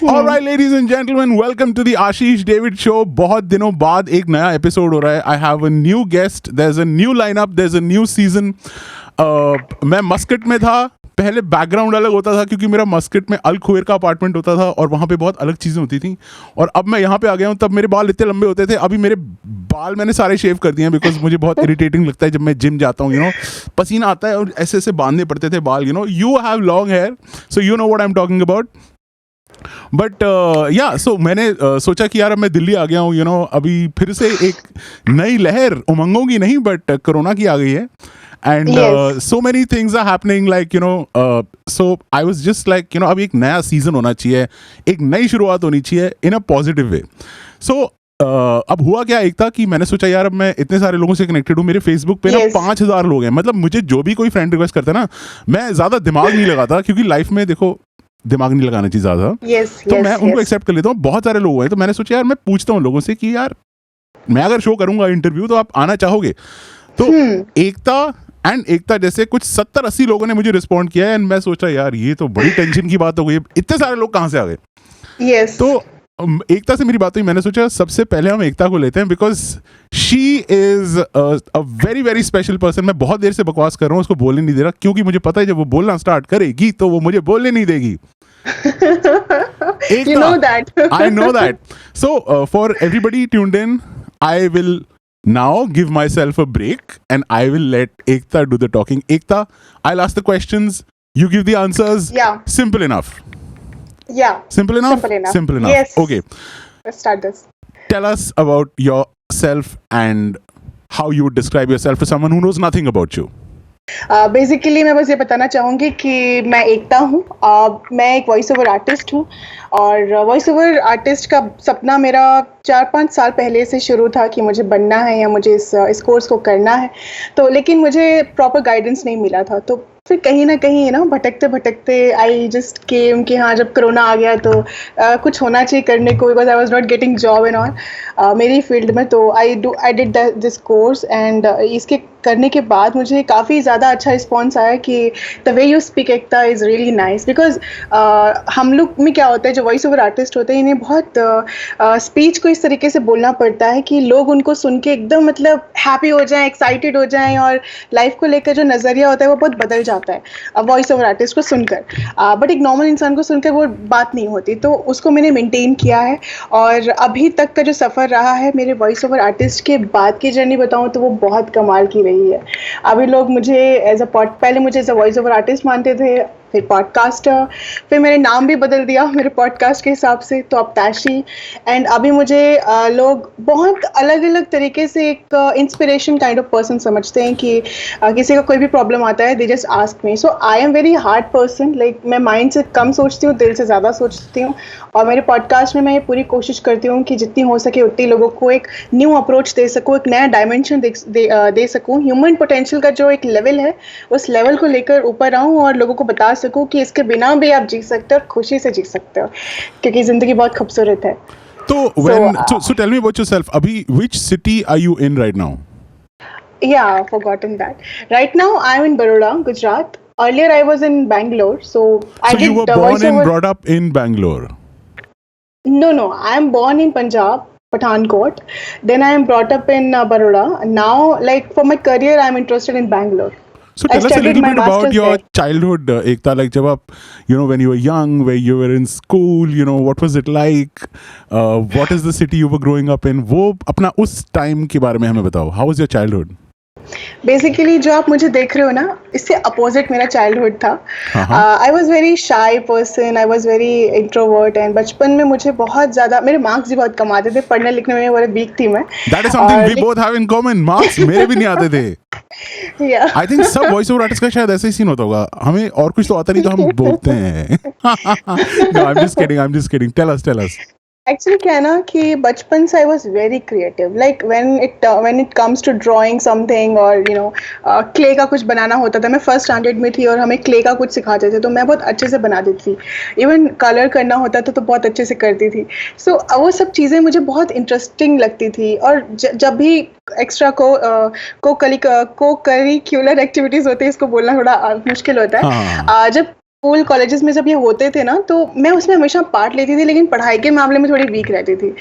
Alright, ladies and gentlemen, welcome to the Ashish David Show. बहुत दिनों बाद एक नया एपिसोड हो रहा है. I have a new guest. There's a new lineup. There's a new season. मैं मस्कट में था. पहले बैकग्राउंड अलग होता था क्योंकि मेरा मस्कट में अल खुएर का अपार्टमेंट होता था और वहाँ पे बहुत अलग चीज़ें होती थी. और अब मैं यहाँ पे आ गया हूँ. तब मेरे बाल इतने लंबे होते थे. अभी मेरे बाल मैंने सारे शेव कर दिए हैं बिकॉज मुझे बहुत इरिटेटिंग लगता है जब मैं जिम जाता हूँ. पसीना आता है और ऐसे ऐसे बांधने पड़ते थे बाल. You have long hair so you know what I am talking about. But so मैंने सोचा कि यार अब मैं दिल्ली आ गया हूँ. अभी फिर से एक नई लहर, उमंगों की नहीं बट कोरोना की आ गई है. And so many things are happening, like so I was just like अब एक नया सीजन होना चाहिए, एक नई शुरुआत होनी चाहिए in a positive way. So अब हुआ क्या एक था कि मैंने सोचा यार अब मैं इतने सारे लोगों से कनेक्टेड हूँ. मेरे फेसबुक पे ना 5000 लोग हैं. मतलब मुझे जो भी कोई फ्रेंड रिक्वेस्ट करता है ना, मैं ज्यादा दिमाग नहीं लगाता क्योंकि लाइफ में देखो दिमाग नहीं लगाना चाहिए ज्यादा. तो मैं उनको एक्सेप्ट कर लेता हूँ. बहुत सारे लोग हैं तो मैंने सोचा यार मैं पूछता हूँ लोगों से कि यार मैं अगर शो करूंगा इंटरव्यू तो आप आना चाहोगे. तो एकता जैसे कुछ 70-80 लोगों ने मुझे रिस्पॉन्ड किया है. एंड मैं सोचा यार ये तो बड़ी टेंशन की बात हो गई. इतने सारे लोग कहाँ से आ गए. तो एकता से मेरी बात हुई. मैंने सोचा सबसे पहले हम एकता को लेते हैं because she is a very very special person. मैं बहुत देर से बकवास कर रहा हूँ, उसको बोलने नहीं दे रहा क्योंकि मुझे पता है जब वो बोलना स्टार्ट करेगी तो वो मुझे बोलने नहीं देगी. You know that. I know that. So for everybody tuned in, I will now give myself a break and I will let Ekta do the talking. Ekta, I'll ask the questions, you give the answers. Yeah. Simple enough. Yeah. Simple enough? Simple enough. Yes. Okay. Let's start this. Tell us about yourself and how you would describe yourself to someone who knows nothing about you. Basically मैं बस ये बताना चाहूँगी कि मैं एकता हूँ. मैं एक वॉइस ओवर आर्टिस्ट हूँ और वॉइस ओवर आर्टिस्ट का सपना मेरा 4-5 साल पहले से शुरू था कि मुझे बनना है या मुझे इस कोर्स को करना है. तो लेकिन मुझे प्रॉपर गाइडेंस नहीं मिला था. तो फिर कहीं ना कहीं भटकते भटकते आई जस्ट केम कि हाँ जब कोरोना आ गया तो कुछ होना चाहिए करने को because I was not getting job and all मेरी फील्ड में. तो I did this course and इसके करने के बाद मुझे काफ़ी ज़्यादा अच्छा रिस्पॉन्स आया कि the way you speak Ekta is really nice. Because हम लोग में क्या होता है जो वॉइस ओवर आर्टिस्ट होते हैं इन्हें बहुत स्पीच को इस तरीके से बोलना पड़ता है कि लोग उनको सुन के एकदम मतलब हैप्पी हो जाएं, एक्साइटेड हो जाएं और लाइफ को लेकर जो नज़रिया होता है वो बहुत बदल जाता है वॉइस ओवर आर्टिस्ट को सुनकर. बट एक नॉर्मल इंसान को सुनकर वो बात नहीं होती. तो उसको मैंने मेंटेन किया है और अभी तक का जो सफ़र रहा है मेरे वॉइस ओवर आर्टिस्ट के बाद की जर्नी बताऊँ तो वो बहुत कमाल की रही है. अभी लोग मुझे पहले मुझे as a voice over artist मानते थे, फिर पॉडकास्टर, फिर मैंने नाम भी बदल दिया मेरे पॉडकास्ट के हिसाब से तो अब ताशी. एंड अभी मुझे लोग बहुत अलग अलग तरीके से एक इंस्पिरेशन काइंड ऑफ पर्सन समझते हैं कि किसी का कोई भी प्रॉब्लम आता है they just ask me. So I am very hard person. Like मैं माइंड से कम सोचती हूँ, दिल से ज़्यादा सोचती हूँ. और मेरे पॉडकास्ट में मैं ये पूरी कोशिश करती हूँ कि जितनी हो सके उतनी लोगों को एक न्यू अप्रोच दे सकूँ, एक नया डायमेंशन दे सकूँ. ह्यूमन पोटेंशियल का जो एक लेवल है उस लेवल को लेकर ऊपर आऊँ और लोगों को बता सकूं कि इसके बिना भी आप जी सकते हो और खुशी से जी सकते हो क्योंकि जिंदगी बहुत खूबसूरत है. तो so tell me about yourself. Abhi, which city are you in right now? Yeah, forgotten that. Right now I'm in Baroda, Gujarat. Earlier I was in Bangalore. So you were born and brought up in Bangalore? No. I am born in Punjab, Pathankot. Then I am brought up in Baroda. Now, like for my career, I am interested in Bangalore. So tell us a little bit about your childhood, Ekta. Like जब आप, when you were young, where you were in school, what was it like? What is the city you were growing up in? वो अपना उस time के बारे में हमें बताओ. How was your childhood? Basically जो आप मुझे देख रहे हो ना, इससे अपोजिट मेरा चाइल्डहुड था. आई was very shy person, I was very introvert and बचपन में मुझे बहुत ज़्यादा मेरे मार्क्स भी बहुत कम आते थे. पढ़ने लिखने में बड़े वीक थी मैं. That is something we both have in common. Marks मेरे भी नहीं आते थे. I think सब वॉइस ओवर आर्टिस्ट का शायद ऐसे ही सीन होता होगा. हमें और कुछ तो आता नहीं तो हम बोलते हैं. No, I'm just kidding. Tell us. Actually क्या है ना कि बचपन से I was very creative. Like when it comes to drawing something और क्ले का कुछ बनाना होता था. मैं फर्स्ट स्टैंडर्ड में थी और हमें क्ले का कुछ सिखाते थे तो मैं बहुत अच्छे से बना देती थी. इवन कलर करना होता था तो बहुत अच्छे से करती थी. सो वो सब चीज़ें मुझे बहुत इंटरेस्टिंग लगती थी. और जब भी एक्स्ट्रा को करिकुलर एक्टिविटीज़ होती है, इसको बोलना थोड़ा मुश्किल होता है. जब स्कूल कॉलेजेस में जब ये होते थे ना तो मैं उसमें हमेशा पार्ट लेती थी, लेकिन पढ़ाई के मामले में थोड़ी वीक रहती थी।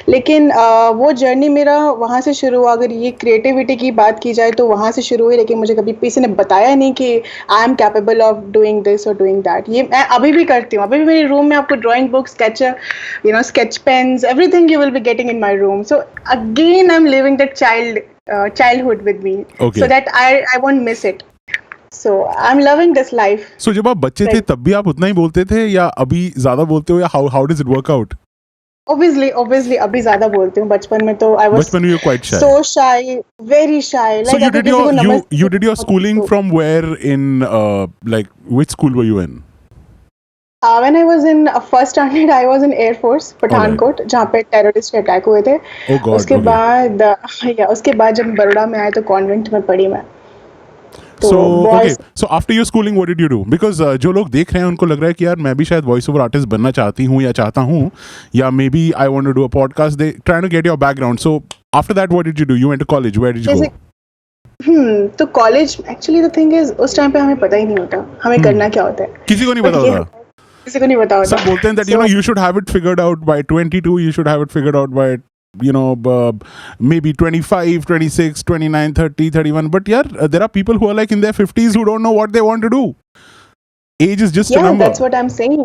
लेकिन वो जर्नी मेरा वहाँ से शुरू हुआ। अगर ये क्रिएटिविटी की बात की जाए तो वहाँ से शुरू हुई, लेकिन मुझे कभी किसी ने बताया नहीं कि I am capable of doing this और डूइंग दैट। ये मैं अभी भी करती हूँ। अभी भी मेरे रूम में आपको drawing book, sketch pens, everything you will be getting in my room. So again I am living that childhood with me, Okay. so that I won't miss it. So I'm loving this life. So जब आप बच्चे थे Right. तब भी आप उतना ही बोलते थे या अभी ज्यादा बोलते हो, या how does it work out? Obviously अभी ज्यादा बोलती हूँ। बचपन में तो I was बचपन में you're quite shy. so shy, very shy. So Like you अगर did किसी को you did your schooling from where in like which school were you in? when I was in first standard, I was in Air Force Pathankot, जहाँ पे terrorist attack हुए थे। Oh God. उसके Okay. बाद उसके बाद जब बड़ौदा में आए तो कॉन्वेंट में पढ़ी मैं। तो So okay. boys So after your schooling, what did you do? Because जो लोग देख रहे हैं उनको लग रहा है कि यार मैं भी शायद वॉइस ओवर आर्टिस्ट बनना चाहती हूँ या चाहता हूँ, या maybe I want to do a podcast. They trying to get your background. So after that, what did you do? You went to college. Where did you go? तो college actually the thing is उस time पे हमें पता ही नहीं होता हमें करना क्या होता है। किसी को नहीं पता But ये होता। किसी को नहीं पता होता। सब बोलते हैं that you know you should have it figured out by 22, you should have it figured out by maybe 25, 26, 29, 30, 31, but yeah, there are people who are like in their 50s who don't know what they want to do. Age is just a Yeah, number. that's what I'm saying.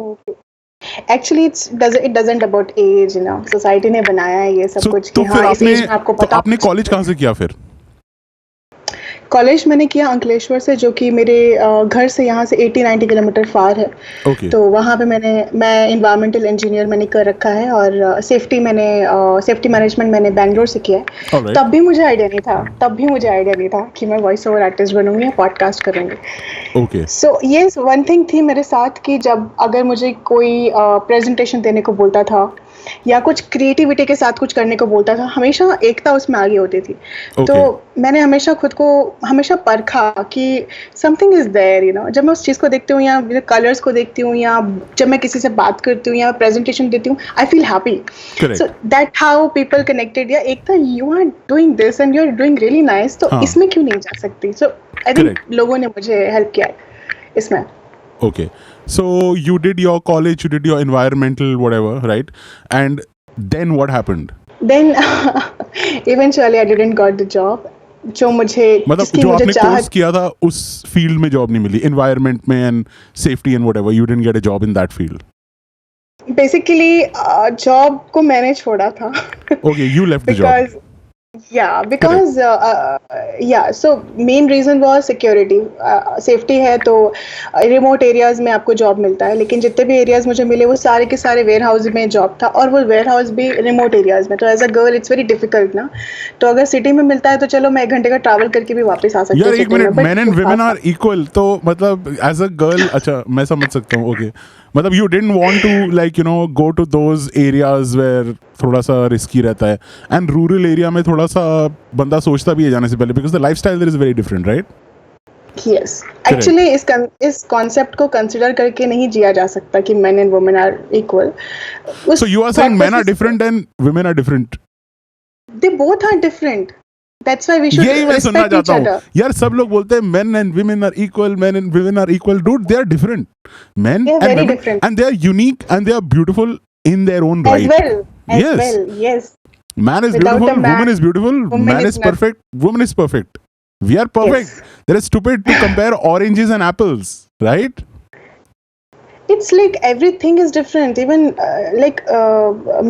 Actually, it doesn't about age, you know. Society ने बनाया है ये सब So कुछ तो कि फिर हाँ इस आपने एज में आपको तो पता। आपने कॉलेज कहाँ से किया फिर? कॉलेज मैंने किया अंकलेश्वर से, जो कि मेरे घर से यहाँ से 80-90 किलोमीटर फार है। Okay. तो वहाँ पे मैं इन्वायरमेंटल इंजीनियर मैंने कर रखा है, और सेफ्टी मैनेजमेंट मैंने बैंगलोर से किया है। Alright. तब भी मुझे आइडिया नहीं था कि मैं वॉइस ओवर आर्टिस्ट बनूंगी या पॉडकास्ट करूंगी। Okay. सो ये वन थिंग थी मेरे साथ कि जब अगर मुझे कोई प्रेजेंटेशन देने को बोलता था या कुछ क्रिएटिविटी के साथ कुछ करने को बोलता था, हमेशा एकता उसमें आगे होती थी। तो मैंने हमेशा खुद को हमेशा परखा कि something is there, you know. जब मैं उस चीज़ को देखती हूँ या कलर्स को देखती हूँ या जब मैं किसी से बात करती हूँ या प्रेजेंटेशन देती हूँ, I feel happy. Correct. So that how people connected. या Ekta, you are doing this and you are doing really nice, तो हाँ. इसमें क्यों नहीं जा सकती? So I think Correct. लोगों ने मुझे हेल्प किया है इसमें। Okay. So you did your college, you did your environmental whatever, right? And then what happened? Then eventually I didn't got the job जो मुझे मतलब जिसकी जो मुझे आपने कोर्स चाहत। किया था उस फील्ड में जॉब नहीं मिली, एनवायरनमेंट में and safety and whatever, you didn't get a job in that field. Basically job को मैंने छोड़ा था। Okay, you left the job. because so main reason was security. Safety है तो रिमोट एरियाज में आपको जॉब मिलता है, लेकिन जितने भी एरियाज मुझे मिले वो सारे के सारे वेयर हाउस में जॉब था, और वो वेयर हाउस भी रिमोट एरियाज में। तो as a girl it's very difficult ना। तो अगर सिटी में मिलता है तो चलो मैं 1 घंटे का ट्रैवल करके भी वापस आ सकती हूँ यार एक city में, minute, but men and women are equal, तो मतलब एज अ गर्ल, अच्छा मैं समझ सकता हूँ. ओके, मतलब you didn't want to like go to those areas where थोड़ा सा रिस्की रहता है, एंड रूरल एरिया में थोड़ा सा बंदा सोचता भी है जाने से पहले, because the lifestyle there is very different, right? Yes, actually इस कॉन्सेप्ट को कंसिडर करके नहीं जिया जा सकता कि men and women are equal. So you are saying men are different and women are different? They both are different, that's why we should यही मैं सुनना रिस्पेक्ट ईच चाहता हूँ अदर। यार. सब लोग बोलते हैं men and women are equal, men and women are equal. Dude, they are different. Men They are and very women, different. And they are unique and they are beautiful in their own as right. well as Yes. well, yes. Man is Without beautiful, a man, woman is beautiful, woman man is is not. perfect, woman is perfect. We are perfect. That is stupid to compare oranges and apples, right? It's like everything is different. Even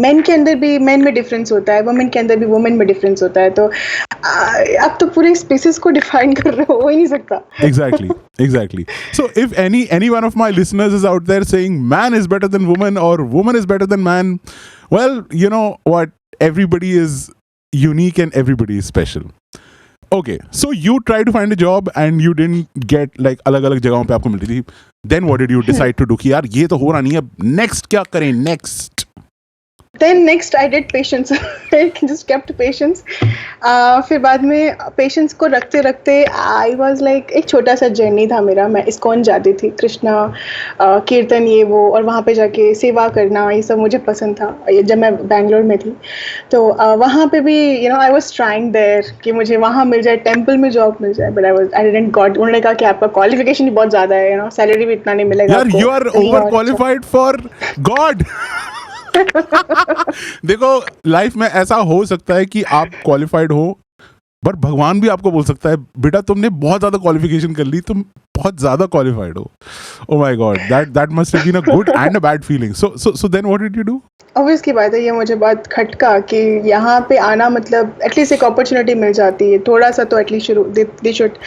men के अंदर भी men में difference होता है, women के अंदर भी women में difference होता है। तो आप तो पूरे species को define कर रहे हो ही नहीं सकता। Exactly. So if any one of my listeners is out there saying man is better than woman or woman is better than man, well, you know what? Everybody is unique and everybody is special. Okay, so you tried to find a job and you didn't get, like अलग-अलग जगहों पे आपको मिलती थी. Then what did you decide to do? कि यार ये तो हो रहा नहीं है, next क्या करें next? then next I did patience. I just kept patience. फिर बाद में patience को रखते रखते I was like एक छोटा सा जर्नी था मेरा. मैं इस्कॉन जाती थी, कृष्णा कीर्तन ये वो, और वहाँ पे जाके सेवा करना ये सब मुझे पसंद था जब मैं बैंगलोर में थी. तो वहाँ पे भी I was trying there कि मुझे वहाँ मिल जाए, टेम्पल में जॉब मिल जाए, but I didn't got. उन्होंने कहा कि आपका क्वालिफिकेशन भी बहुत ज़्यादा है, सैलरी भी इतना नहीं मिलेगा यार आपको. You are over qualified for god. देखो लाइफ में ऐसा हो सकता है कि आप क्वालिफाइड हो, पर भगवान भी आपको बोल सकता है बेटा तुमने बहुत ज्यादा क्वालिफिकेशन कर ली, तुम बहुत ज्यादा क्वालिफाइड हो. Oh my god, that must have been a good and a bad feeling. So then what did you do? Obvious की बात है, ये मुझे बहुत खटका कि यहाँ पे आना मतलब एटलीस्ट एक अपॉर्चुनिटी मिल जाती है, थोड़ा सा तो एटलीस्ट शुरू they should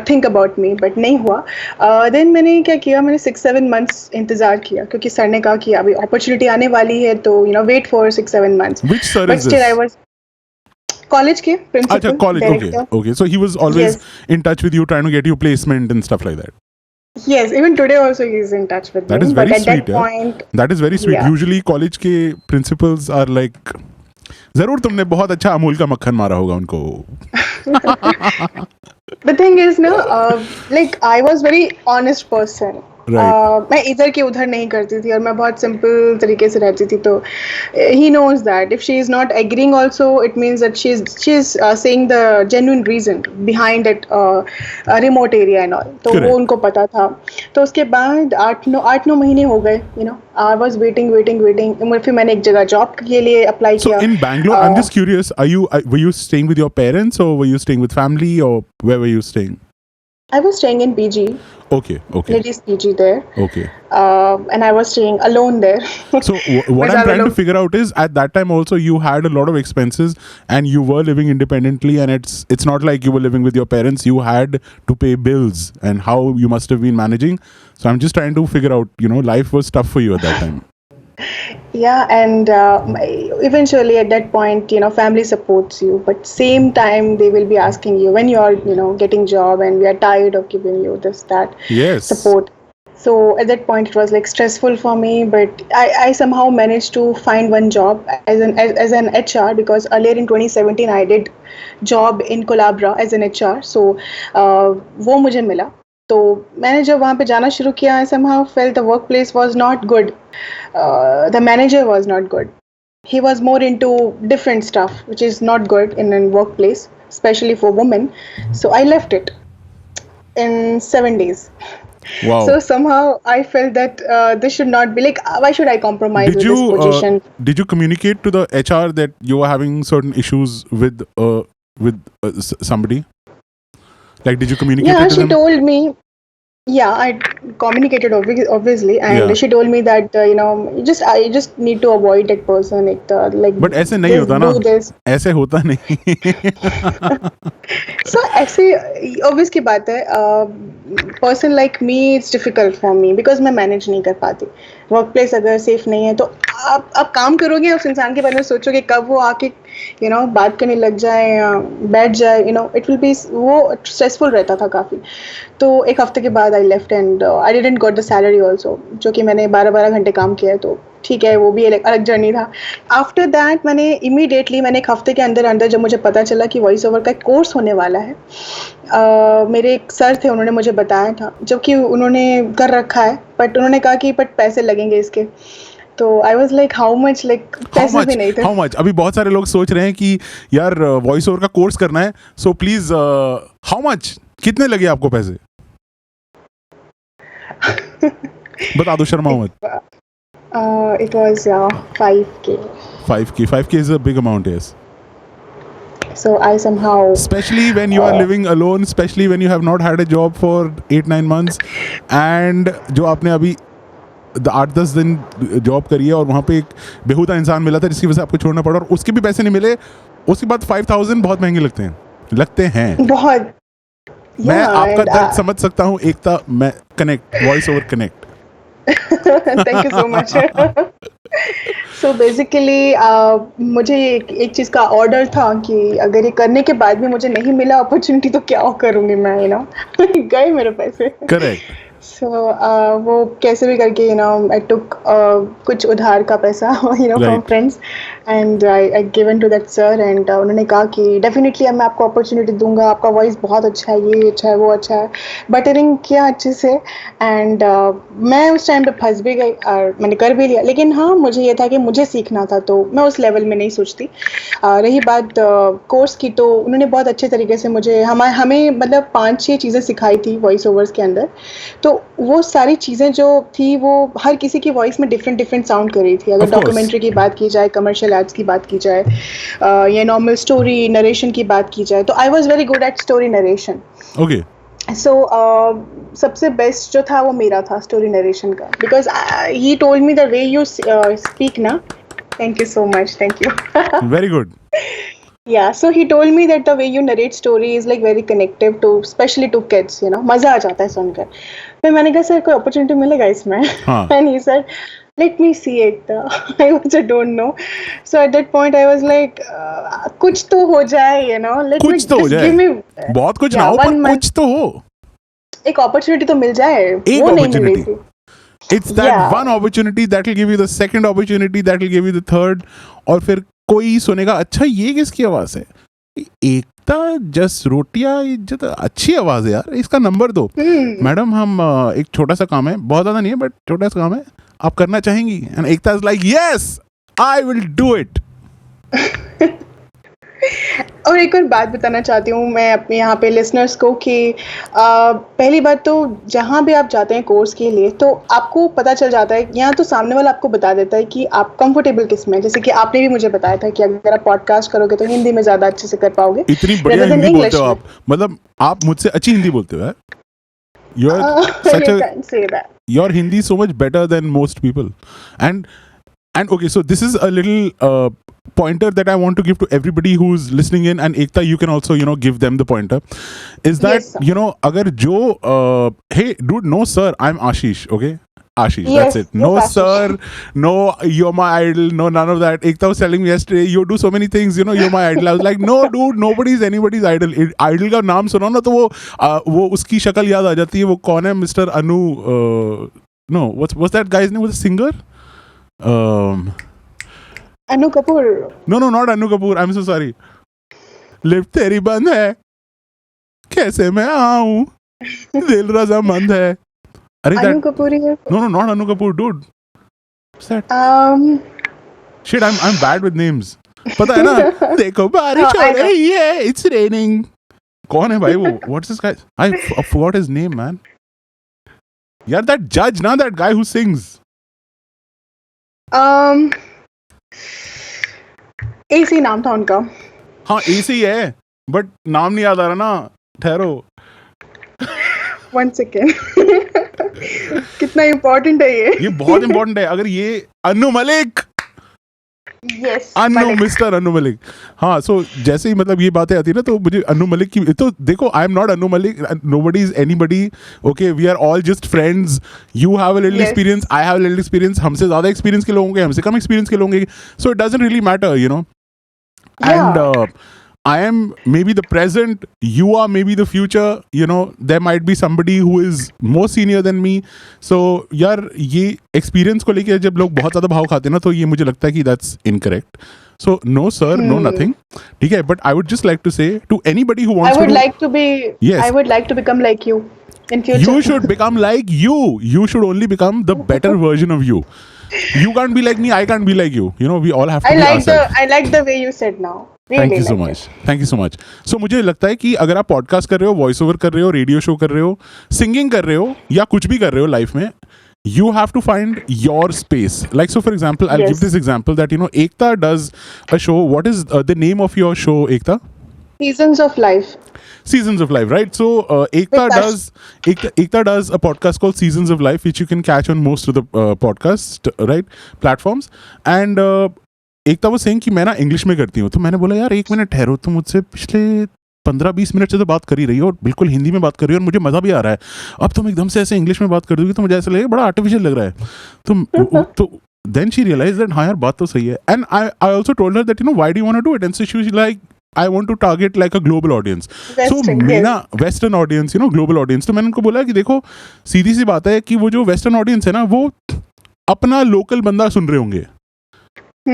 think about me, but नहीं हुआ. देन मैंने क्या किया, मैंने 6-7 मंथ्स इंतज़ार किया क्योंकि सर ने कहा कि अभी अपॉर्चुनिटी आने वाली है तो wait for 6-7 months. Which sir but is still I this? Was college के प्रिंसिपल. अच्छा college. Okay, so he was always in touch with you, trying to get you placement and stuff like that. Yes, even today also he is in touch with That me. is But very at sweet. that point, That is very sweet. Yeah. Usually college के principals are like, जरूर तुमने बहुत अच्छा अमूल का मक्खन मारा होगा उनको. the thing is no, like I was very honest person. Right. मैं इधर की उधर नहीं करती थी और मैं बहुत सिंपल तरीके से रहती थी. तो he knows that if she is not agreeing also, it means that she is saying the genuine reason behind that remote area and all. तो Correct. वो उनको पता था. तो उसके बाद 8-9 महीने हो गए. I was waiting. फिर मैंने एक जगह जॉब के लिए अप्लाई So किया. in Bangalore, I'm just curious, were you staying with your parents or were you staying with family or where were you staying? I was staying in PG. Okay. Ladies PG there. Okay. And I was staying alone there. So what I'm trying to figure out is at that time also you had a lot of expenses and you were living independently, and it's not like you were living with your parents. You had to pay bills, and how you must have been managing. So I'm just trying to figure out, life was tough for you at that time. Yeah, and eventually at that point, family supports you, but same time they will be asking you when you are, getting job, and we are tired of giving you this, that Yes. support. So at that point it was like stressful for me, but I somehow managed to find one job as an HR, because earlier in 2017 I did job in Colabra as an HR. So वो मुझे मिला. तो मैंने जब वहाँ पे जाना शुरू किया, I somehow felt the workplace was not good. The manager was not good. He was more into different stuff, which is not good in a workplace, especially for women. So I left it in 7 days. Wow. So somehow I felt that this should not be like, why should I compromise with this position? Did you communicate to the HR that you were having certain issues with somebody? Like, did you communicate Yeah, to she them? told me. Yeah, I communicated obviously, and Yeah. she told me that I just need to avoid that person. Like, But ऐसे नहीं होता ना. do this. ऐसे होता नहीं. So ऐसे obvious की बात है. Person like me, it's difficult for me because मैं manage नहीं कर पाती. Workplace अगर safe नहीं है तो आप काम करोगे, उस इंसान के बारे में सोचोगे कब वो आके बात करने लग जाए या बैठ जाए. It will be, वो stressful रहता था काफ़ी. तो एक हफ्ते के बाद I left and I didn't got the salary also, जो कि मैंने 12 घंटे काम किया है, तो ठीक है, वो भी अलग जर्नी था. आफ्टर दैट मैंने एक हफ्ते के अंदर जब मुझे पता चला कि वॉइस ओवर का कोर्स होने वाला है, मेरे एक सर थे, उन्होंने मुझे बताया था, जबकि उन्होंने कर रखा है, बट उन्होंने कहा कि बट पैसे लगेंगे इसके. तो I was like how much, like पैसे भी नहीं थे. How much? अभी बहुत सारे लोग सोच रहे हैं कि यार वॉइस ओवर का कोर्स करना है, सो प्लीज हाउ मच, कितने लगे आपको पैसे? बता दो, शर्मा मत. It was 5K. 5K is a big amount, yes. So I somehow, especially when you are living alone, especially when you have not had a job for 8-9 months, and जो आपने अभी 8-10 दिन जॉब करी है और वहाँ पे एक बेहुदा इंसान मिला था जिसकी वजह से आपको छोड़ना पड़ा और उसके भी पैसे नहीं मिले, उसके बाद 5,000 बहुत महंगे लगते हैं. बहुत. मैं आपका दर्द समझ सकता हूँ एकता. मैं connect, voice over connect. Thank you so much. So basically मुझे एक चीज़ का ऑर्डर था कि अगर ये करने के बाद भी मुझे नहीं मिला अपॉर्चुनिटी तो क्या करूँगी मैं, गए मेरे पैसे. करेक्ट. So वो कैसे भी करके I took कुछ उधार का पैसा from Right. friends and I given to that sir and उन्होंने कहा कि definitely मैं आपको opportunity दूंगा, आपका voice बहुत अच्छा है, ये अच्छा है, वो अच्छा है, बटरिंग किया अच्छे से and मैं उस टाइम पे फंस भी गई और मैंने कर भी लिया, लेकिन हाँ मुझे ये था कि मुझे सीखना था तो मैं उस लेवल में नहीं सोचती। रही बात कोर्स की, तो उन्होंने बहुत अच्छे तरीके से मुझे हमें मतलब 5-6 चीज़ें सिखाई थी वॉइस ओवर्स के अंदर। तो वो सारी चीज़ें जो थी वो हर किसी की वॉइस में डिफरेंट डिफरेंट साउंड कर रही थी। अगर Of course. डॉक्यूमेंट्री की बात की जाए, कमर्शियल एड्स की बात की जाए, या नॉर्मल स्टोरी नरेशन की बात की जाए, तो I was very good at story narration. Okay. So सबसे बेस्ट जो था वो मेरा था स्टोरी नरेशन का, because he told me the way you speak ना। Thank you so much, thank you. Very good. Yeah, so he told me that the way you narrate story is like very connective to, especially to kids, मजा आ जाता है सुनकर। फिर मैंने कहा sir कोई opportunity मिलेगा इसमें? हाँ. And he said, let me see it. I also don't know. So at that point I was like, कुछ तो हो जाए, let me कुछ तो हो just जाए, give me बहुत कुछ yeah, ना हो पर 1 month, कुछ तो हो, एक अपॉर्चुनिटी तो मिल जाए, एक वो नहीं मिल रही opportunity. थी। It's that Yeah. one opportunity that will give you the second opportunity, that will give you the third, और फिर कोई सुनेगा अच्छा ये किसकी आवाज है, एकता जस्ट रोटिया, ये जो तो अच्छी आवाज है यार, इसका नंबर दो मैडम, हम एक छोटा सा काम है, बहुत ज्यादा नहीं है बट छोटा सा काम है, आप करना चाहेंगी? And Ekta is like yes I will do it. और एक और बात बताना चाहती हूँ मैं अपने यहाँ पे लिसनर्स को कि पहली बात तो जहाँ भी आप जाते हैं कोर्स के लिए तो आपको पता चल जाता है, यहाँ तो सामने वाला आपको बता देता है कि आप कंफर्टेबल किस में। जैसे कि आपने भी मुझे बताया था कि अगर आप पॉडकास्ट करोगे तो हिंदी में ज़्यादा अच्छे से कर पाओगे। इतनी बढ़िया हिंदी बोलते हो आप, मतलब आप मुझसे अच्छी हिंदी बोलते हो यार। Your Hindi is so much better than most people. And okay, so this is a little pointer that I want to give to everybody who's listening in, and Ekta, you can also give them the pointer. Is that Yes, sir. agar jo hey dude, no sir, I'm Ashish, okay? Ashish, Yes, that's it. yes, No Ashish. sir, no you're my idol, no none of that. Ekta was telling me yesterday, you do so many things, you're my idol. I was like, no dude, nobody's anybody's idol. Idol का नाम सुना ना तो वो उसकी शक्ल याद आ जाती है। वो कौन है? Mister Anu, no, what's that guy's name? Was a singer? Anu Kapoor. No, not Anu Kapoor. I'm so sorry. Lift तेरी बंद है, कैसे मैं आऊं, दिल रजामंद है। अरे अनु कपूर ही है। No, not Anu Kapoor, dude. What's that? Shit, I'm bad with names. पता है ना? देखो बारिश हाँ, हो I know. रही है, it's raining. कौन है भाई वो? What's this guy? I forgot his name, man. यार that judge ना, that guy who sings. AC नाम था उनका। हाँ AC है, बट नाम नहीं याद आ रहा ना। ठहरो। 1 सेकेंड। कितना इम्पोर्टेंट है ये। ये बहुत इंपॉर्टेंट है। अगर ये अनु मलिक, यस, मिस्टर अनु मलिक। हाँ, सो जैसे ही मतलब ये बातें आती है ना तो मुझे अनु मलिक की, तो देखो I am not Anu Malik, nobody is anybody, okay, we are all just friends. You have a little Yes. Experience, I have a little experience, हमसे ज्यादा एक्सपीरियंस के लोग होंगे, हमसे कम एक्सपीरियंस के लोग होंगे, so it doesn't really matter, and I am maybe the present, you are maybe the future, there might be somebody who is more senior than me. So यार ये experience को लेके जब लोग बहुत ज़्यादा भाव खाते हैं ना तो ये मुझे लगता है कि that's incorrect. So no sir, no nothing. ठीक है, but I would just like to say to anybody who wants I would to like to be. Yes. I would like to become like you in future. you should become like you. You should only become the better version of you. You can't be like me, I can't be like you. We all have to be ourselves. I like the way you said now. Thank you so much, thank you so much. So मुझे लगता है कि अगर आप podcast कर रहे हो, voice over कर रहे हो, रेडियो शो कर रहे हो, सिंगिंग कर रहे हो या कुछ भी कर रहे हो लाइफ में, you have to find your space. Like, so for example, I'll Yes. give this example that Ekta does a show. What is the name of your show, Ekta? Seasons of Life. Seasons of Life, right? So Ekta does a podcast called Seasons of Life, which you can catch on most of the podcast right platforms. And एकता वो saying कि मैं ना English में करती हूँ, तो मैंने बोला यार 1 मिनट ठहरो, तुम मुझसे पिछले 15-20 मिनट से तो बात कर ही रही हो और बिल्कुल हिंदी में बात कर रही हो और मुझे मज़ा भी आ रहा है, अब तुम एकदम से ऐसे इंग्लिश में बात कर दोगी तो मुझे ऐसा लगेगा बड़ा आर्टिफिशियल लग रहा है। तो देन शी रियलाइज दैट हाँ यार बात तो सही है। And I also told her that why do you want to do it, and so she was like I want to target like a global audience. Western, So मेरा Western audience, you know, global audience. तो मैंने उनको बोला कि देखो सीधी सी बात है कि वो जो Western audience है ना, वो अपना लोकल बंदा सुन रहे होंगे.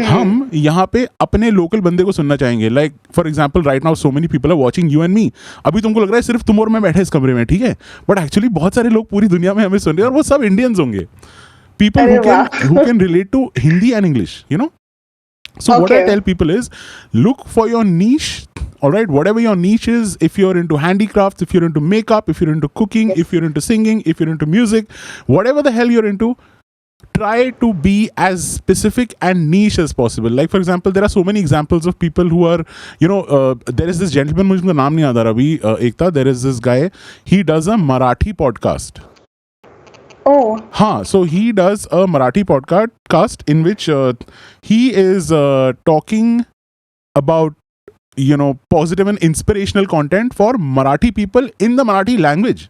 हम यहाँ पे अपने लोकल बंदे को सुनना चाहेंगे. Like for example right now so many people are watching you and me. अभी तुमको लग रहा है सिर्फ तुम और मैं बैठे इस कमरे में, ठीक है, बट एक्चुअली बहुत सारे लोग पूरी दुनिया में हमें सुन रहे हैं और वो सब इंडियंस होंगे. People who can relate to Hindi and English, you know. So what I tell people is, look for your niche. All right, whatever your niche is, if you're into handicrafts, if you're into makeup, if you're into cooking, if you're into singing, if you're into music, whatever the hell you're into, try to be as specific and niche as possible. Like for example, there are so many examples of people who are, you know, there is this gentleman, मुझे नाम नहीं याद आ रहा अभी, एकता, there is this guy, he does a Marathi podcast. Oh. हाँ, so he does a Marathi podcast in which he is talking about, you know, positive and inspirational content for Marathi people in the Marathi language.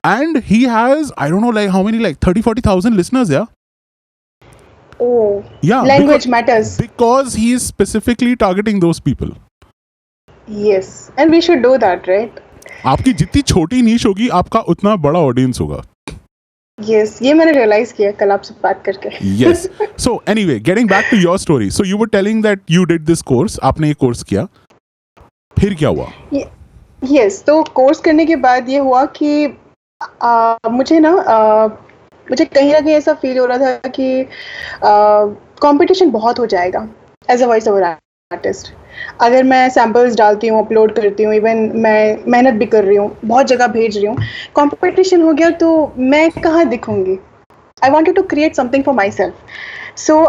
And he has, I don't know, like how many, like 30,000-40,000 listeners, yeah? Oh. Yeah. Language matters. Because he is specifically targeting those people. Yes. And we should do that, right? आपकी जितनी छोटी नीश होगी, आपका उतना बड़ा audience होगा. Yes, ये मैंने realize किया कल आपसे बात करके. Yes. So anyway, getting back to your story. So you were telling that you did this course. आपने ये कोर्स किया. फिर क्या हुआ? Yes. तो कोर्स करने के बाद ये हुआ कि मुझे ना मुझे कहीं ना कहीं ऐसा फील हो रहा था कि कंपटीशन बहुत हो जाएगा as a voice over artist. अगर मैं सैम्पल्स डालती हूँ, अपलोड करती हूँ, इवन मैं मेहनत भी कर रही हूँ, बहुत जगह भेज रही हूँ, कंपटीशन हो गया तो मैं कहाँ दिखूँगी. I wanted to create something for myself. So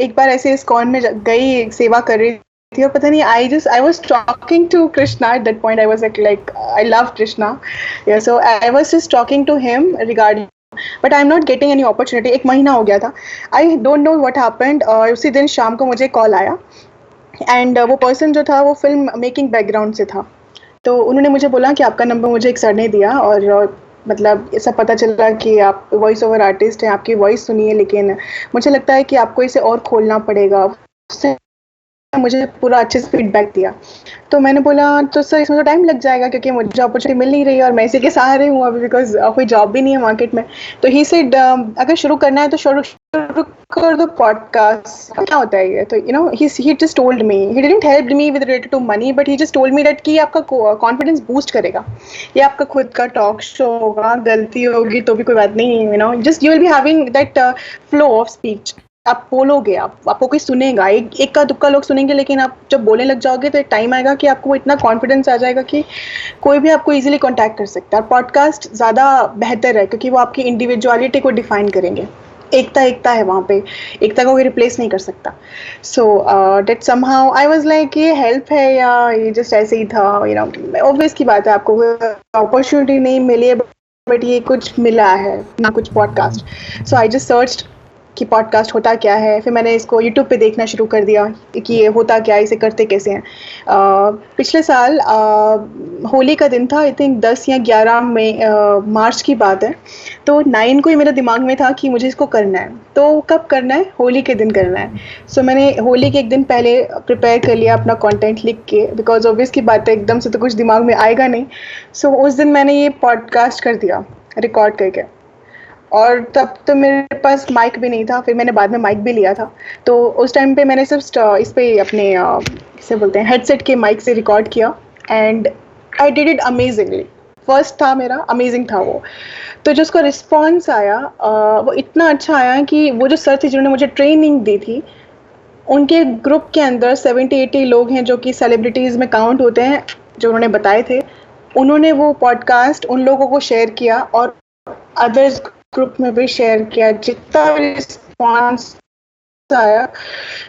एक बार ऐसे इस्कॉन में गई, सेवा कर रही थी और पता नहीं I was talking to Krishna at that point. I was like I love Krishna. Yeah, so I was just talking to him regarding, but I'm not getting any opportunity. एक महीना हो गया था. I don't know what happened. उसी दिन शाम को मुझे कॉल आया एंड वो पर्सन जो था वो फिल्म मेकिंग बैकग्राउंड से था. तो उन्होंने मुझे बोला कि आपका नंबर मुझे एक सर ने दिया और मतलब ऐसा पता चला कि आप वॉइस ओवर आर्टिस्ट हैं, आपकी वॉइस सुनी है, लेकिन मुझे लगता है कि आपको इसे और खोलना पड़ेगा. उससे मुझे पूरा अच्छे से फीडबैक दिया. तो मैंने बोला तो सर इसमें तो टाइम लग जाएगा क्योंकि मुझे अपॉर्चुनिटी मिल नहीं रही है और मैं इसी के सहारे हूँ अभी बिकॉज कोई जॉब भी नहीं है मार्केट में. तो ही सेड अगर शुरू करना है तो शुरू कर दो पॉडकास्ट. क्या होता है ये? तो you know he just told me, he didn't help me with related to money, but he just told me that कि आपका कॉन्फिडेंस बूस्ट करेगा. ये आपका खुद का टॉक शो होगा, गलती होगी तो भी कोई बात नहीं, you know, just you will be having that flow of speech. आप बोलोगे, आपको कोई सुनेगा, एक का दुक्का लोग सुनेंगे, लेकिन आप जब बोलने लग जाओगे तो एक टाइम आएगा कि आपको इतना कॉन्फिडेंस आ जाएगा कि कोई भी आपको इजीली कांटेक्ट कर सकता है. पॉडकास्ट ज़्यादा बेहतर है क्योंकि वो आपकी इंडिविजुअलिटी को डिफाइन करेंगे. एकता है वहाँ पे, एकता को कोई रिप्लेस नहीं कर सकता. So that somehow I was like ये हेल्प है या ये जस्ट ऐसे ही था, यू नो. ऑब्वियस की बात है, आपको अपॉर्चुनिटी नहीं मिली है बट ये कुछ मिला है ना, कुछ podcast. So I just searched कि पॉडकास्ट होता क्या है. फिर मैंने इसको यूट्यूब पे देखना शुरू कर दिया कि ये होता क्या है, इसे करते कैसे हैं. पिछले साल होली का दिन था, आई थिंक 10 या 11 मार्च की बात है. तो 9 को ही मेरे दिमाग में था कि मुझे इसको करना है. तो कब करना है? होली के दिन करना है. सो मैंने होली के एक दिन पहले प्रिपेयर कर लिया अपना कंटेंट लिख के, बिकॉज ऑब्वियस की बात है एकदम से तो कुछ दिमाग में आएगा नहीं. सो उस दिन मैंने ये पॉडकास्ट कर दिया रिकॉर्ड करके. और तब तो मेरे पास माइक भी नहीं था. फिर मैंने बाद में माइक भी लिया था. तो उस टाइम पे मैंने सिर्फ इस पे अपने किसे बोलते हैं हेडसेट के माइक से रिकॉर्ड किया and I did it amazingly. First था मेरा, अमेजिंग था वो. तो जो उसका रिस्पॉन्स आया वो इतना अच्छा आया कि वो जो सर थे जिन्होंने मुझे ट्रेनिंग दी थी, उनके ग्रुप के अंदर 70-80 लोग हैं जो कि सेलिब्रिटीज़ में काउंट होते हैं, जो उन्होंने बताए थे. उन्होंने वो पॉडकास्ट उन लोगों को शेयर किया और अदर्स ग्रुप में भी शेयर किया. जितना रिस्पॉन्स आया